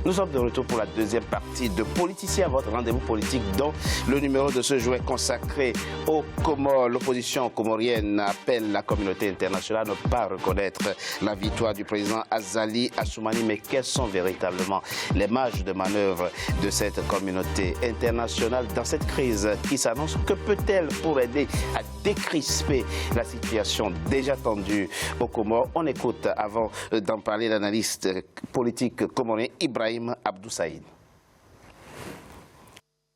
Nous sommes de retour pour la deuxième partie de Politiciens, votre rendez-vous politique dont le numéro de ce jour est consacré aux Comores. L'opposition comorienne appelle la communauté internationale à ne pas reconnaître la victoire du président Azali Assoumani. Mais quelles sont véritablement les marges de manœuvre de cette communauté internationale dans cette crise qui s'annonce? Que peut-elle pour aider à décrisper la situation déjà tendue aux Comores? On écoute, avant d'en parler, l'analyste politique comorien Ibrahim Abdou Saïd.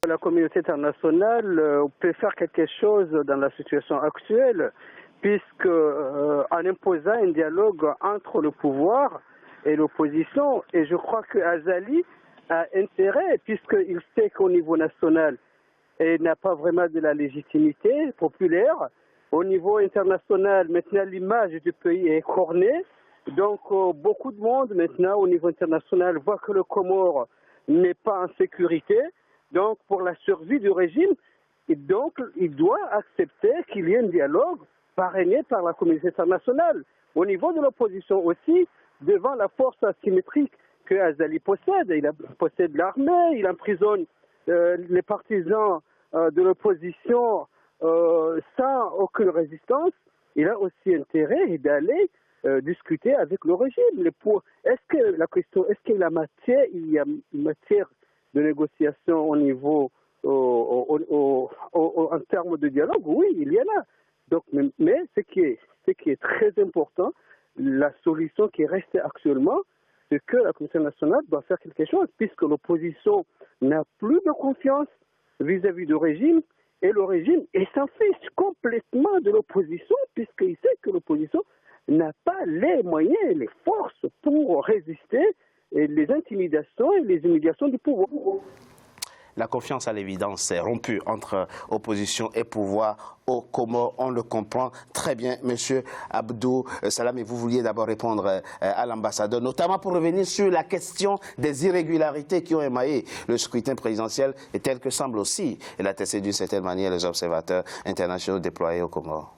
La communauté internationale peut faire quelque chose dans la situation actuelle, puisque en imposant un dialogue entre le pouvoir et l'opposition, et je crois que Azali a intérêt, puisqu'il sait qu'au niveau national, il n'a pas vraiment de la légitimité populaire. Au niveau international, maintenant l'image du pays est cornée. Donc beaucoup de monde maintenant au niveau international voit que le Comore n'est pas en sécurité. Donc pour la survie du régime, et donc il doit accepter qu'il y ait un dialogue parrainé par la communauté internationale. Au niveau de l'opposition aussi, devant la force asymétrique que Azali possède, il possède l'armée, il emprisonne les partisans de l'opposition sans aucune résistance. Il a aussi intérêt d'aller discuter avec le régime. Est-ce que la question, est-ce qu'il y a une matière de négociation au niveau, en termes de dialogue? Oui, il y en a. Donc, mais ce qui est très important, la solution qui reste actuellement, c'est que la Communauté nationale doit faire quelque chose, puisque l'opposition n'a plus de confiance vis-à-vis du régime, et le régime s'en fiche complètement de l'opposition, puisqu'il sait que l'opposition n'a pas les moyens et les forces pour résister les intimidations et les humiliations du pouvoir. La confiance, à l'évidence, est rompue entre opposition et pouvoir aux Comores. On le comprend très bien, Monsieur Abdou Salam. Et vous vouliez d'abord répondre à l'ambassadeur, notamment pour revenir sur la question des irrégularités qui ont émaillé le scrutin présidentiel et tel que semble aussi l'attester d'une certaine manière les observateurs internationaux déployés aux Comores.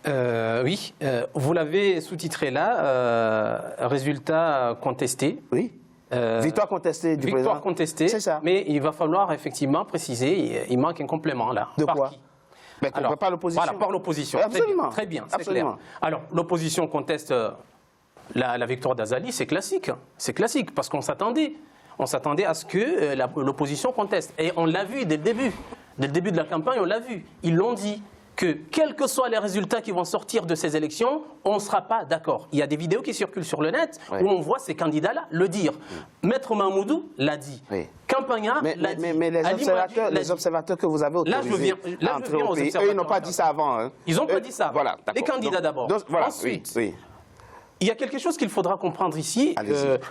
Oui, vous l'avez sous-titré là, résultat contesté. Oui. Victoire contestée du président. Victoire contestée, c'est ça. Mais il va falloir effectivement préciser, il manque un complément là. De par quoi? Qui? Alors, par l'opposition. Voilà, par l'opposition. Absolument. Très bien, c'est clair. Alors, l'opposition conteste la victoire d'Azali, c'est classique. C'est classique, parce qu'on s'attendait. On s'attendait à ce que l'opposition conteste. Et on l'a vu dès le début. Dès le début de la campagne, on l'a vu. Ils l'ont dit. Que quels que soient les résultats qui vont sortir de ces élections, on ne sera pas d'accord. Il y a des vidéos qui circulent sur le net où on voit ces candidats-là le dire. Maître Mahmoudou l'a dit. Campagnard l'a dit. Mais les observateurs que vous avez autorisés à entrer au pays, eux, ils n'ont pas dit ça avant. Hein. Ils n'ont pas dit ça. Voilà, les candidats d'abord. Voilà, ensuite, oui. Il y a quelque chose qu'il faudra comprendre ici.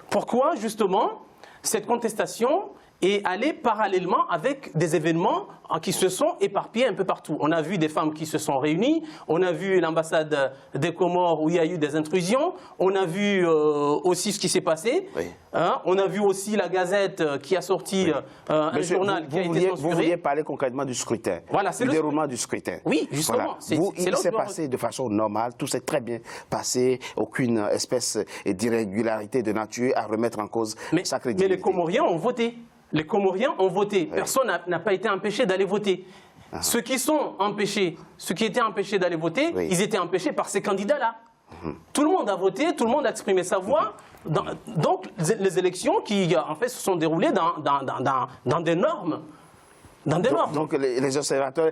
Pourquoi, justement, cette contestation est allée parallèlement avec des événements qui se sont éparpillés un peu partout. On a vu des femmes qui se sont réunies, on a vu l'ambassade des Comores où il y a eu des intrusions, on a vu aussi ce qui s'est passé, on a vu aussi la Gazette qui a sorti un journal qui a été censuré. Vous vouliez parler concrètement du scrutin, voilà, du déroulement du scrutin. Oui, justement. Voilà. Il s'est passé de façon normale, tout s'est très bien passé, aucune espèce d'irrégularité de nature à remettre en cause sa crédibilité. Mais les Comoriens ont voté. Les Comoriens ont voté. Personne n'a pas été empêché d'aller voter. Ceux qui sont empêchés, ceux qui étaient empêchés d'aller voter, ils étaient empêchés par ces candidats-là. Tout le monde a voté, tout le monde a exprimé sa voix. Donc les élections qui en fait se sont déroulées dans des normes. Donc les observateurs,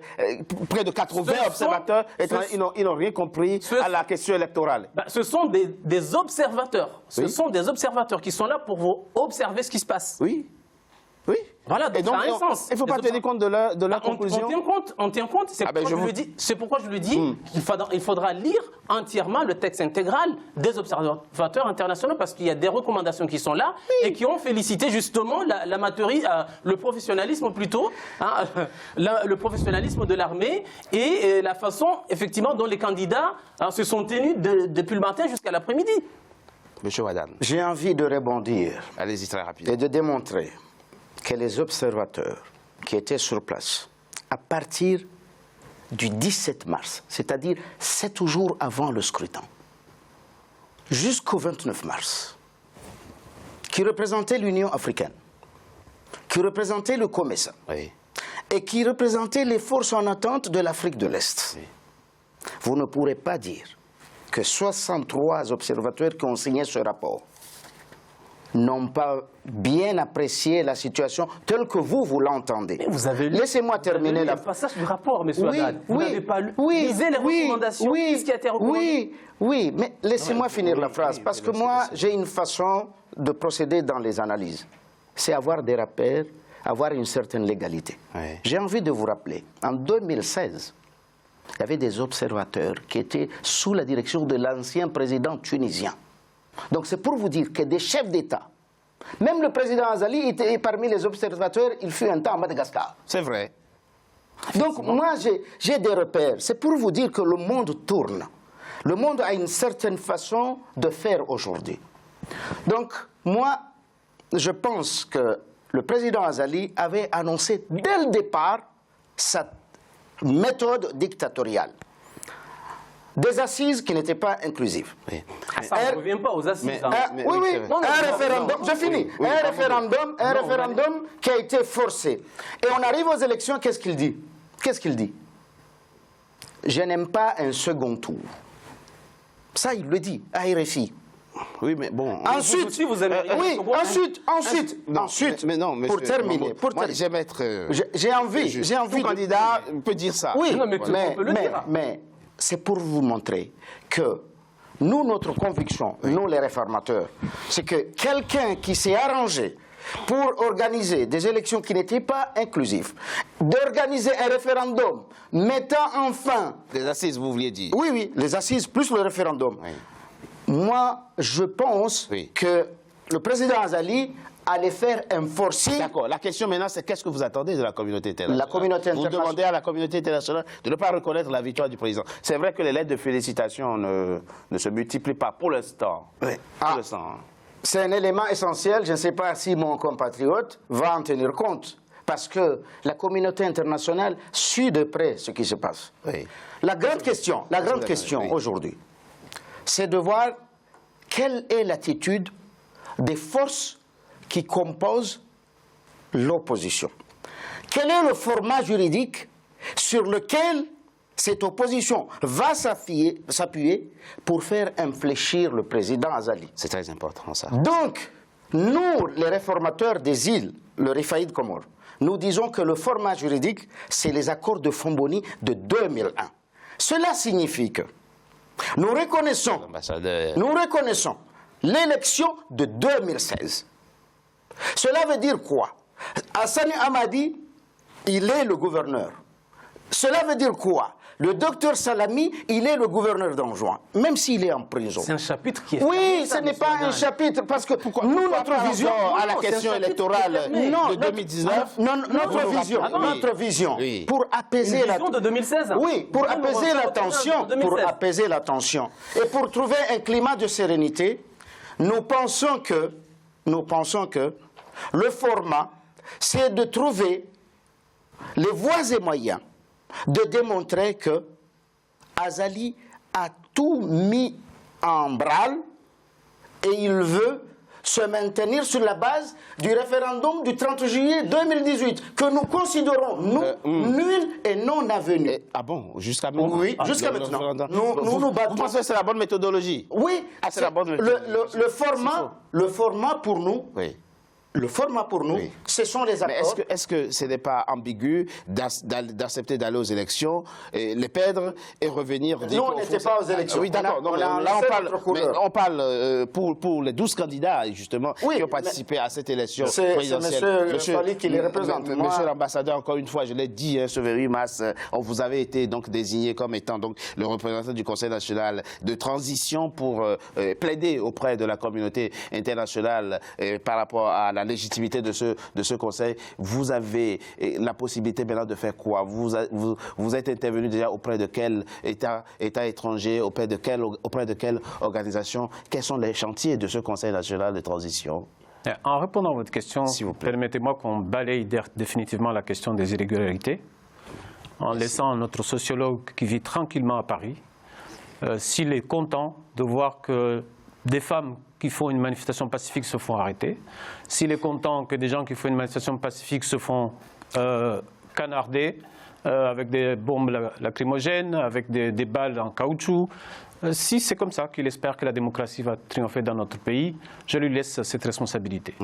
près de 80 observateurs, ils n'ont rien compris à la question électorale. Ce sont des observateurs. Ce sont des observateurs qui sont là pour observer ce qui se passe. Oui. Voilà, donc, et donc ça a un sens. Il ne faut pas tenir compte de la conclusion. On tient compte. C'est pourquoi je le dis. Il faudra lire entièrement le texte intégral des observateurs internationaux parce qu'il y a des recommandations qui sont là et qui ont félicité justement le professionnalisme plutôt, le professionnalisme de l'armée et la façon effectivement dont les candidats se sont tenus depuis le matin jusqu'à l'après-midi. Monsieur Wadane. J'ai envie de rebondir. Allez-y très rapidement. Et de démontrer que les observateurs qui étaient sur place, à partir du 17 mars, c'est-à-dire 7 jours avant le scrutin, jusqu'au 29 mars, qui représentait l'Union africaine, qui représentait le COMESA, Oui. et qui représentait les forces en attente de l'Afrique de l'Est. Oui. Vous ne pourrez pas dire que 63 observateurs qui ont signé ce rapport n'ont pas bien apprécié la situation telle que vous l'entendez. Laissez-moi terminer le passage du rapport, M. Haddad. Vous n'avez pas lu. Lisez les recommandations, ce qui a été recommandé. Oui, mais laissez-moi finir la phrase, parce que moi, j'ai une façon de procéder dans les analyses. C'est avoir des repères, avoir une certaine légalité. Oui. J'ai envie de vous rappeler, en 2016, il y avait des observateurs qui étaient sous la direction de l'ancien président tunisien. Donc c'est pour vous dire que des chefs d'État, même le président Azali était parmi les observateurs, il fut un temps à Madagascar. C'est vrai. Donc moi j'ai des repères, c'est pour vous dire que le monde tourne. Le monde a une certaine façon de faire aujourd'hui. Donc moi, je pense que le président Azali avait annoncé dès le départ sa méthode dictatoriale. Des assises qui n'étaient pas inclusives. Oui. Ça ne revient pas aux assises. Un référendum, je finis. Un référendum qui a été forcé. Et on arrive aux élections, qu'est-ce qu'il dit? Qu'est-ce qu'il dit? Je n'aime pas un second tour. Ça, il le dit à RFI. Oui, mais bon. Ensuite, ensuite, mais non, monsieur, pour terminer, j'aime être. J'ai envie. Tout candidat peut dire ça. Oui, non, mais c'est pour vous montrer que nous, notre conviction, nous les réformateurs, c'est que quelqu'un qui s'est arrangé pour organiser des élections qui n'étaient pas inclusives, d'organiser un référendum mettant enfin... Les assises, vous vouliez dire? Oui, les assises plus le référendum. Oui. Moi, je pense que le président Azali allait faire un forcing. D'accord. La question maintenant, c'est qu'est-ce que vous attendez de la communauté internationale? La communauté internationale. Vous demandez à la communauté internationale de ne pas reconnaître la victoire du président. C'est vrai que les lettres de félicitations ne se multiplient pas pour l'instant. Oui. C'est un élément essentiel. Je ne sais pas si mon compatriote va en tenir compte. Parce que la communauté internationale suit de près ce qui se passe. Oui. La grande question aujourd'hui, c'est de voir quelle est l'attitude des forces qui composent l'opposition. Quel est le format juridique sur lequel cette opposition va s'appuyer pour faire infléchir le président Azali? C'est très important, ça. Donc, nous, les réformateurs des îles, le Rifaïd Comore, nous disons que le format juridique, c'est les accords de Fomboni de 2001. Cela signifie que nous reconnaissons l'élection de 2016. Cela veut dire quoi? Hassani Hamadi, il est le gouverneur. Cela veut dire quoi? Le docteur Salami, il est le gouverneur d'Anjouan, même s'il est en prison. C'est un chapitre qui est... Oui, ce n'est pas un chapitre, parce que nous, notre vision... à la question électorale de 2019... Notre vision, pour apaiser la... de 2016. Oui, pour apaiser la tension, et pour trouver un climat de sérénité, nous pensons que le format, c'est de trouver les voies et moyens de démontrer que Azali a tout mis en branle et il veut se maintenir sur la base du référendum du 30 juillet 2018 que nous considérons, nul et non avenu. Ah bon? Jusqu'à maintenant? Oui, jusqu'à maintenant. Nous battons. Vous pensez que c'est la bonne méthodologie? Oui, c'est la bonne méthodologie. Le format pour nous... Oui. Le format pour nous, ce sont les accords. Mais est-ce que ce n'est pas ambigu d'accepter d'aller aux élections, et les perdre et revenir... Nous, on n'était pas aux élections. Oui, d'accord. Là, on parle pour les 12 candidats, justement, qui ont participé à cette élection présidentielle. C'est M. Fali qui les représente. Monsieur l'ambassadeur, encore une fois, je l'ai dit, ce 28 mars, vous avez été donc désigné comme étant donc, le représentant du Conseil national de transition pour plaider auprès de la communauté internationale par rapport à la légitimité de ce Conseil. Vous avez la possibilité maintenant de faire quoi? Vous êtes intervenu déjà auprès de quel État étranger, auprès de quelle organisation? Quels sont les chantiers de ce Conseil national de transition? En répondant à votre question, permettez-moi qu'on balaye définitivement la question des irrégularités, en laissant notre sociologue qui vit tranquillement à Paris, s'il est content de voir que des femmes qui font une manifestation pacifique se font arrêter, s'il est content que des gens qui font une manifestation pacifique se font canarder avec des bombes lacrymogènes, avec des balles en caoutchouc, si c'est comme ça qu'il espère que la démocratie va triompher dans notre pays, je lui laisse cette responsabilité.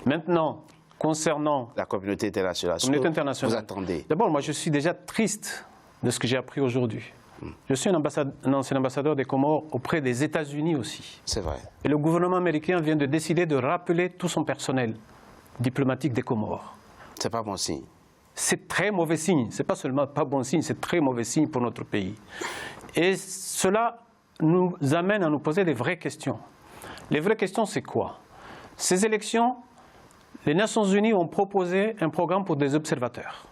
Maintenant, concernant la communauté internationale, vous attendez. D'abord, moi je suis déjà triste de ce que j'ai appris aujourd'hui. Je suis un ancien ambassadeur des Comores auprès des États-Unis aussi. C'est vrai. Et le gouvernement américain vient de décider de rappeler tout son personnel diplomatique des Comores. C'est pas bon signe. C'est très mauvais signe. C'est pas seulement pas bon signe, c'est très mauvais signe pour notre pays. Et cela nous amène à nous poser des vraies questions. Les vraies questions, c'est quoi? Ces élections, les Nations Unies ont proposé un programme pour des observateurs.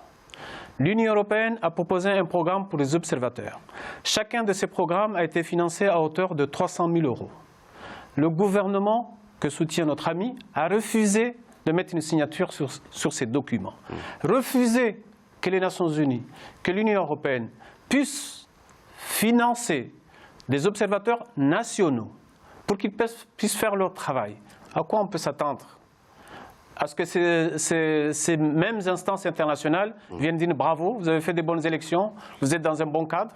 L'Union européenne a proposé un programme pour les observateurs. Chacun de ces programmes a été financé à hauteur de 300 000 €. Le gouvernement, que soutient notre ami, a refusé de mettre une signature sur ces documents. Refuser que les Nations Unies, que l'Union européenne puissent financer des observateurs nationaux pour qu'ils puissent faire leur travail. À quoi on peut s'attendre? À ce que ces mêmes instances internationales viennent dire bravo, vous avez fait des bonnes élections, vous êtes dans un bon cadre.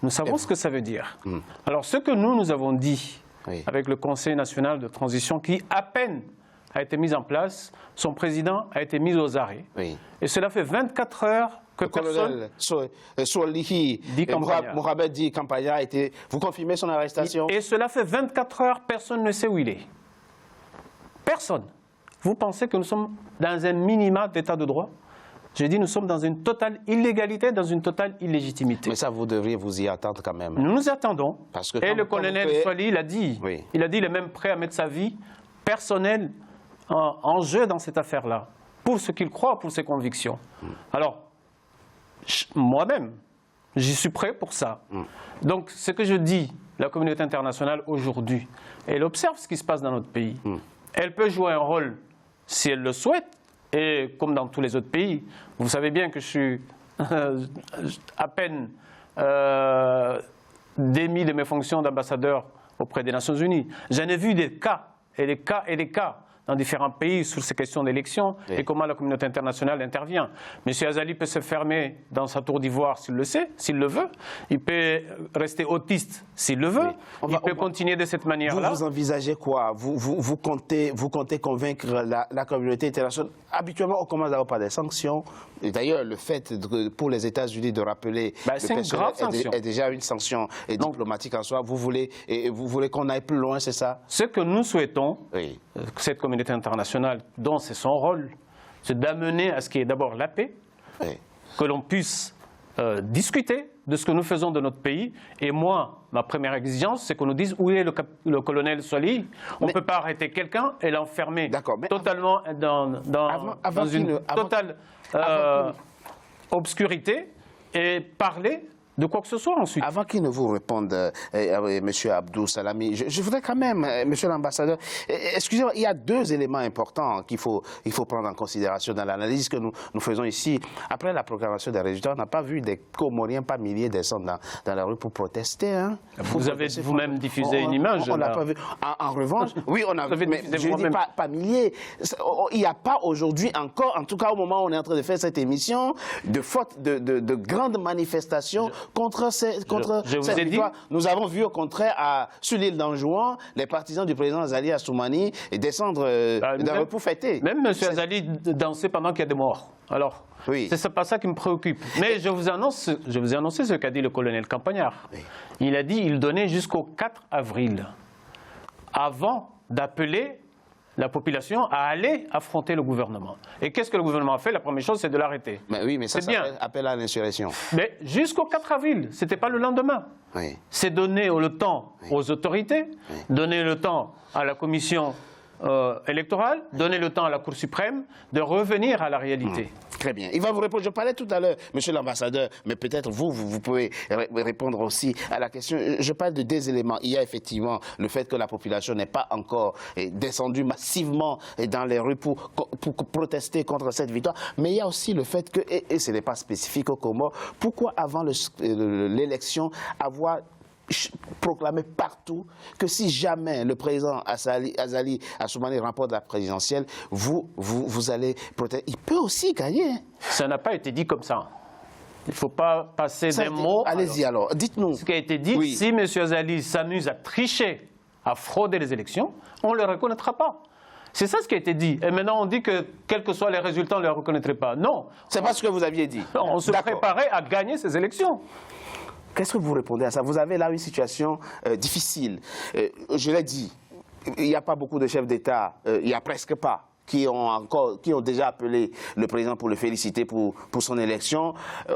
Nous savons ce que ça veut dire. Alors ce que nous avons dit avec le Conseil national de transition qui à peine a été mis en place, son président a été mis aux arrêts. Et cela fait 24 heures que personne... Mohamed Di Kampaya a été... Vous confirmez son arrestation? Et cela fait 24 heures, personne ne sait où il est. Personne. Vous pensez que nous sommes dans un minima d'état de droit? J'ai dit nous sommes dans une totale illégalité, dans une totale illégitimité. Mais ça, vous devriez vous y attendre quand même. Nous nous y attendons. Parce que et le colonel Swali l'a dit. Il a dit qu'il est même prêt à mettre sa vie personnelle en jeu dans cette affaire-là, pour ce qu'il croit, pour ses convictions. Alors, moi-même, j'y suis prêt pour ça. Donc, ce que je dis, la communauté internationale aujourd'hui, elle observe ce qui se passe dans notre pays. Elle peut jouer un rôle si elle le souhaite, et comme dans tous les autres pays. Vous savez bien que je suis à peine démis de mes fonctions d'ambassadeur auprès des Nations Unies. J'en ai vu des cas, et des cas, et des cas, dans différents pays sur ces questions d'élection et comment la communauté internationale intervient. M. Azali peut se fermer dans sa tour d'ivoire s'il le sait, s'il le veut. Il peut rester autiste s'il le veut. Il peut continuer de cette manière-là. Vous envisagez quoi? Vous comptez convaincre la communauté internationale? Habituellement, on commence à avoir des sanctions. D'ailleurs, le fait pour les États-Unis de rappeler le personnel est déjà une sanction diplomatique en soi. Vous voulez qu'on aille plus loin, c'est ça? Ce que nous souhaitons, cette communauté internationale, dont c'est son rôle, c'est d'amener à ce qu'il y ait d'abord la paix, que l'on puisse discuter de ce que nous faisons de notre pays. Et moi, ma première exigence, c'est qu'on nous dise où est le colonel Swali. On ne peut pas arrêter quelqu'un et l'enfermer totalement dans une totale obscurité et parler de quoi que ce soit ensuite. Avant qu'il ne vous réponde, M. Abdou Salami, je voudrais quand même, M. l'ambassadeur, excusez-moi, il y a deux éléments importants qu'il faut prendre en considération dans l'analyse que nous faisons ici. Après la proclamation des résultats, on n'a pas vu des Comoriens, pas milliers, descendre dans la rue pour protester. Hein. Vous avez vous-même diffusé une image. On l'a pas vu. En revanche, oui, on a vu, mais je ne dis pas milliers. Il n'y a pas aujourd'hui encore, en tout cas au moment où on est en train de faire cette émission, de grandes manifestations contre cette victoire. Nous avons vu au contraire sur l'île d'Anjouan les partisans du président Azali Assoumani descendre dans la rue pour fêter. Même M. Azali dansait pendant qu'il y a des morts. Alors, c'est pas ça qui me préoccupe. Mais je vous ai annoncé ce qu'a dit le colonel Campagnard. Il a dit qu'il donnait jusqu'au 4 avril, avant d'appeler la population à aller affronter le gouvernement. Et qu'est-ce que le gouvernement a fait? La première chose, c'est de l'arrêter. Oui, mais ça appelle à l'insurrection. Mais jusqu'au 4 avril, ce n'était pas le lendemain. C'est donner le temps aux autorités, donner le temps à la commission électorale, donner le temps à la Cour suprême de revenir à la réalité. Très bien. Il va vous répondre. Je parlais tout à l'heure, Monsieur l'ambassadeur, mais peut-être vous pouvez répondre aussi à la question. Je parle de deux éléments. Il y a effectivement le fait que la population n'est pas encore descendue massivement dans les rues pour protester contre cette victoire, mais il y a aussi le fait que, et ce n'est pas spécifique au Comores, pourquoi avant l'élection avoir proclamer partout que si jamais le président Azali Assoumani remporte la présidentielle, vous allez protéger. Il peut aussi gagner. Ça n'a pas été dit comme ça. Il ne faut pas passer des mots. Allez-y alors, dites-nous. Ce qui a été dit, oui. Si M. Azali s'amuse à tricher, à frauder les élections, on ne le reconnaîtra pas. C'est ça ce qui a été dit. Et maintenant, on dit que, quels que soient les résultats, on ne les reconnaîtrait pas. Non. C'est pas ce que vous aviez dit. Non, on se préparait à gagner ces élections. Qu'est-ce que vous répondez à ça? Vous avez là une situation difficile. Je l'ai dit, il n'y a pas beaucoup de chefs d'État, il n'y a presque pas, qui ont déjà appelé le président pour le féliciter pour son élection.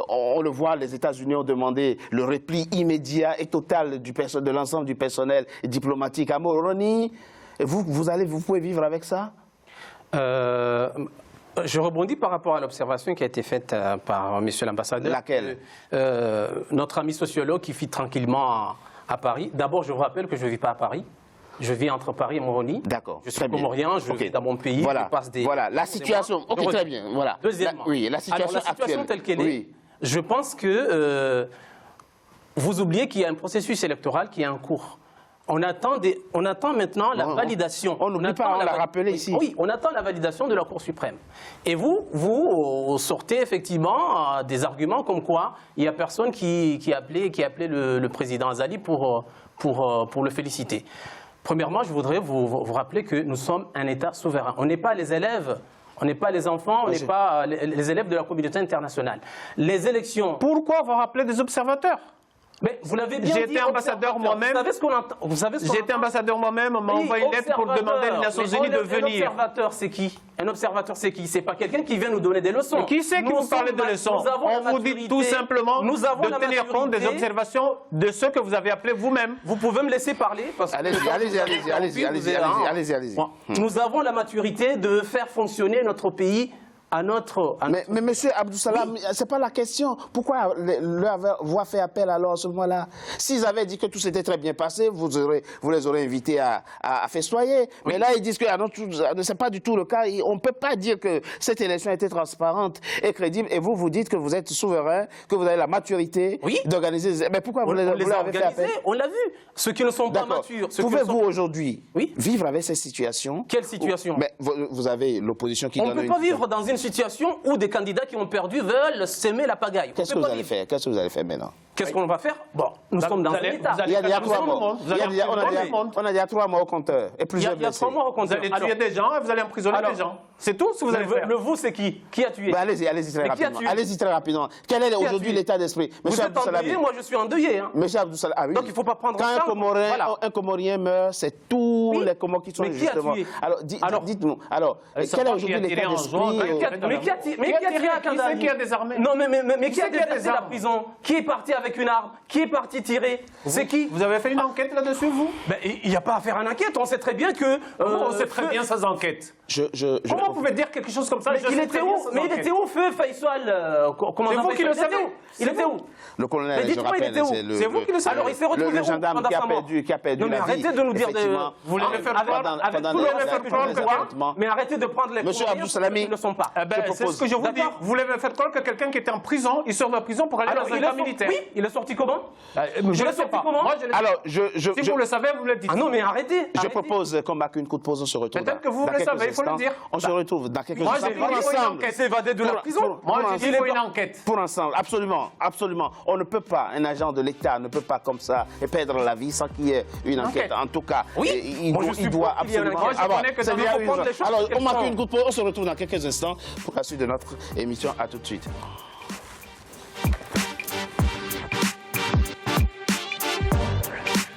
On le voit, les États-Unis ont demandé le repli immédiat et total de l'ensemble du personnel diplomatique à Moroni. Vous pouvez vivre avec ça? Je rebondis par rapport à l'observation qui a été faite par M. l'ambassadeur. Laquelle? Notre ami sociologue qui vit tranquillement à Paris. D'abord, je vous rappelle que je ne vis pas à Paris. Je vis entre Paris et Moroni. D'accord. Je suis comorien, je vis dans mon pays. Voilà, je passe des... voilà. La situation. Ok, très bien. Voilà. Deuxièmement. La situation actuelle. Telle qu'elle est, oui. je pense que vous oubliez qu'il y a un processus électoral qui est en cours. On attend maintenant la validation. On n'oublie pas, on l'a rappelé ici. Oui, on attend la validation de la Cour suprême. Et vous sortez effectivement des arguments comme quoi il n'y a personne qui appelait le président Azali pour le féliciter. Premièrement, je voudrais vous rappeler que nous sommes un État souverain. On n'est pas les élèves, on n'est pas les enfants, on n'est pas les élèves de la communauté internationale. Les élections... Pourquoi avoir appelé des observateurs? Mais vous l'avez bien dit. J'ai été ambassadeur moi-même. Vous savez ce qu'on entend? J'ai été ambassadeur moi-même. On m'a envoyé une lettre pour demander aux Nations Unies de venir. Un observateur, c'est qui? Un observateur, c'est qui? C'est pas quelqu'un qui vient nous donner des leçons. Mais qui c'est qui vous parle de leçons? On vous dit tout simplement de tenir compte des observations de ceux que vous avez appelés vous-même. Vous pouvez me laisser parler? Allez-y. Nous avons la maturité de faire fonctionner notre pays à notre... Mais monsieur Abdou Salam, c'est pas la question. Pourquoi avoir fait appel alors à ce moment-là? S'ils avaient dit que tout s'était très bien passé, vous les aurez invités à festoyer. Mais là, ils disent que c'est pas du tout le cas. On ne peut pas dire que cette élection était transparente et crédible. Et vous dites que vous êtes souverain, que vous avez la maturité d'organiser. Mais pourquoi vous les avez fait appel? On l'a vu. Ceux qui ne sont pas matures. Pouvez-vous aujourd'hui vivre avec cette situation? Quelle situation? Mais vous avez l'opposition qui donne... On ne peut pas vivre dans une situation où des candidats qui ont perdu veulent s'aimer la pagaille. Qu'est-ce que vous allez faire? Qu'est-ce que vous allez faire maintenant? Qu'est-ce qu'on va faire? Bon, nous sommes dans un État. Il y a déjà 3 morts. On a déjà 3 morts au compteur. Et plusieurs blessés. Il y a 3 morts au compteur. Vous allez tuer des gens et vous allez emprisonner des gens. C'est tout ce que vous allez faire. Le vous, c'est qui? Qui a tué? Allez-y très rapidement. Allez-y très rapidement. Quel est aujourd'hui l'état d'esprit? Vous êtes endeuillé, moi je suis endeuillé. Monsieur Abdou Salam, donc il ne faut pas prendre ça. Quand un Comorien meurt, c'est tous les Comores qui sont justement... Alors dites-nous, quel est aujourd'hui l'état d'esprit? Mais qui a tiré à Kandahar? Qui a désarmé? Non, mais qui a déserté la prison? Qui est parti avec une arme? Qui est parti tirer? C'est qui? Vous avez fait une enquête là-dessus, vous? Il n'y a pas à faire une enquête. On sait très bien que... on sait très bien ces enquêtes. Comment vous pouvez dire quelque chose comme ça? Il était où? Mais il était où, feu Faisal? C'est vous qui le savez. Il était où? Le colonel, je rappelle, c'est vous qui le savez. Alors il s'est retrouvé le gendarme qui a perdu non, mais la vie. arrêtez de nous dire de... Vous voulez me faire croire mais arrêtez de prendre les Monsieur Abdou Salami, qui ne sont pas. C'est ce que je vous dis. Vous voulez me faire croire que quelqu'un qui était en prison, il sort de la prison pour aller dans un camp militaire? Oui, il est sorti comment? Je ne sais pas. Alors, si vous le savez, vous le dites. Ah non, mais arrêtez. Je propose qu'on marque une coup de pause, on se retrouve. Peut-être que vous le savez, il faut le dire. On se retrouve dans quelques instants. Moi, j'ai dit qu'il faut une enquête. S'évader de la prison. Moi, j'ai dit qu'il faut une enquête. Pour ensemble, absolument. On ne peut pas, un agent de l'État ne peut pas comme ça perdre la vie sans qu'il y ait une enquête. En tout cas, il doit absolument avoir. Alors, on marque une coup de pause, on se retrouve dans quelques instants pour la suite de notre émission. À tout de suite.